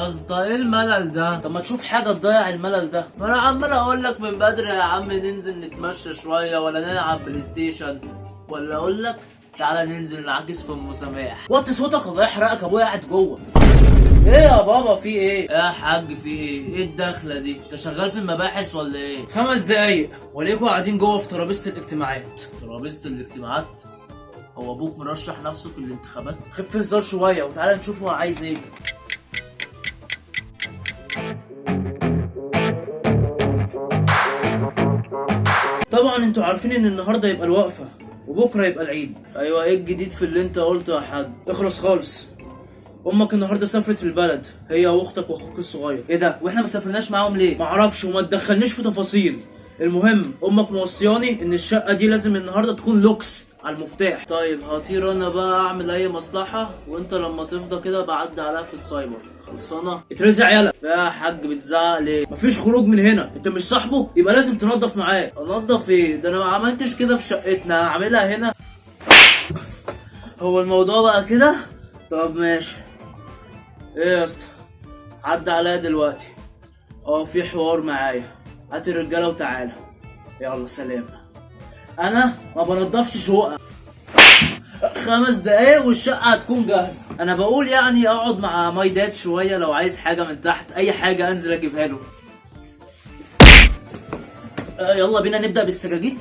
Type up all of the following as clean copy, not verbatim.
اسطى ايه الملل ده؟ طب ما تشوف حاجه تضيع الملل ده. ما انا عمال اقول لك من بدري يا عم ننزل نتمشى شويه ولا نلعب بلاي ستيشن، ولا اقول لك تعالى ننزل نعكس في ام سماح. وطي صوتك الله يحرقك، ابويا قاعد جوه. ايه يا بابا في ايه؟ يا حاج في ايه؟ ايه الدخله دي؟ انت شغال في المباحث ولا ايه؟ 5 دقايق وليكوا قاعدين جوه في ترابيزه الاجتماعات. ترابيزه الاجتماعات؟ هو ابوك مرشح نفسه في الانتخابات؟ خف هزار شويه وتعالى نشوف هو عايز ايه. طبعا انتوا عارفين ان النهارده يبقى الوقفه وبكره يبقى العيد. ايوه ايه الجديد في اللي انت قلته يا حاج؟ اخلص خالص. امك النهارده سافرت البلد، هي واختك واخوك الصغير. ايه ده؟ واحنا ما سافرناش معاهم ليه؟ معرفش وما تدخلنيش في تفاصيل. المهم امك موصياني ان الشقه دي لازم النهارده تكون لوكس على المفتاح. طيب هطير انا بقى اعمل اي مصلحه، وانت لما تفضى كده بعدي عليها في السايبر. خلصانه؟ اترزع يلا. يا حاج بتزعق ليه؟ مفيش خروج من هنا، انت مش صاحبه يبقى لازم تنظف معاه. انظف ايه؟ ده انا ما عملتش كده في شقتنا، هعملها هنا. هو الموضوع بقى كده؟ طب ماشي. ايه يا اسطى؟ عدى عليا دلوقتي. في حوار معايا. هات الرجاله وتعالى. يلا سلام. انا ما بنضفش شقق. 5 دقايق والشقه هتكون جاهزه. انا بقول يعني اقعد مع ماي داد شويه، لو عايز حاجه من تحت اي حاجه انزل اجيبها له. يلا بينا نبدا بالسجاجيد.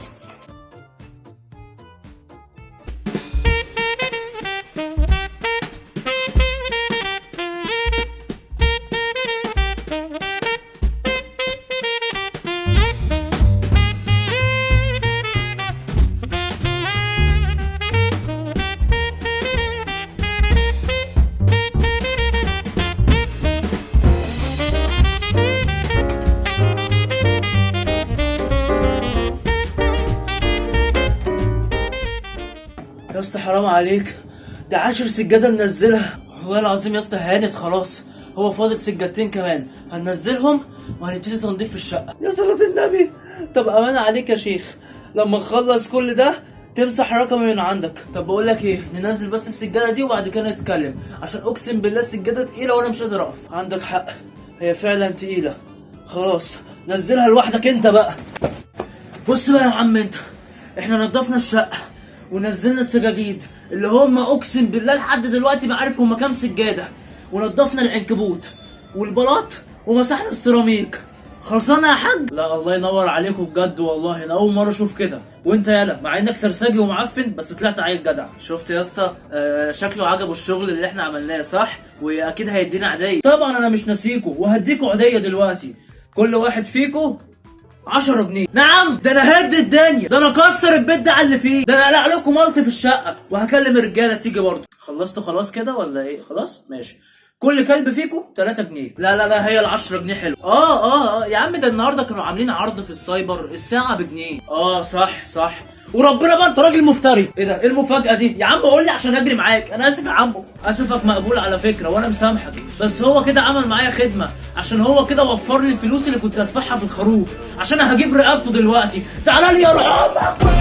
يا اسطى حرام عليك، ده 10 سجاده ننزلها. والله العظيم يا اسطى هانت خلاص، هو فاضل سجادتين كمان هننزلهم وهنبتدي تنظيف في الشقه. يا صلاة النبي. طب امان عليك يا شيخ، لما نخلص كل ده تمسح رقمي من عندك. طب بقول لك ايه، ننزل بس السجاده دي وبعد كده نتكلم، عشان اقسم بالله السجاده تقيله وانا مش قادر اقف. عندك حق، هي فعلا تقيله. خلاص نزلها لوحدك انت بقى. بص بقى يا عم انت، احنا نضفنا الشقه ونزلنا السجاجيد اللي هم اقسم بالله لحد دلوقتي ما عارف هم كام سجاده، ونضفنا العنكبوت والبلاط ومسحنا السيراميك. خلصانه يا حاج؟ لا الله ينور عليكم بجد، والله انا اول مره اشوف كده. وانت يالا مع انك سرسجي ومعفن بس طلعت عيل جدع. شفت يا اسطى؟ شكله عجبه الشغل اللي احنا عملناه صح؟ واكيد هيدينا عديه. طبعا انا مش ناسيكوا وهديكوا عديه دلوقتي، كل واحد فيكوا 10 جنيه. نعم؟ ده انا هد الدنيا، ده انا اكسر البيت ده على اللي فيه، ده انا اقلع لكم ملط في الشقه، وهكلم الرجاله تيجي برضه. خلصتوا خلاص كده ولا ايه؟ خلاص ماشي. كل كلب فيكم 3 جنيه. لا هي ال10 جنيه حلو. يا عم ده النهارده كانوا عاملين عرض في السايبر الساعه بجنيه. صح. وربنا بقى انت راجل مفتري. ايه ده؟ ايه المفاجاه دي؟ يا عم قول لي عشان اجري معاك. انا اسف يا عمو. اسفك مقبول على فكره وانا مسامحك، بس هو كده عمل معايا خدمه، عشان هو كده وفر لي الفلوس اللي كنت هدفعها في الخروف، عشان انا هجيب رقبته دلوقتي. تعالى لي يا روح.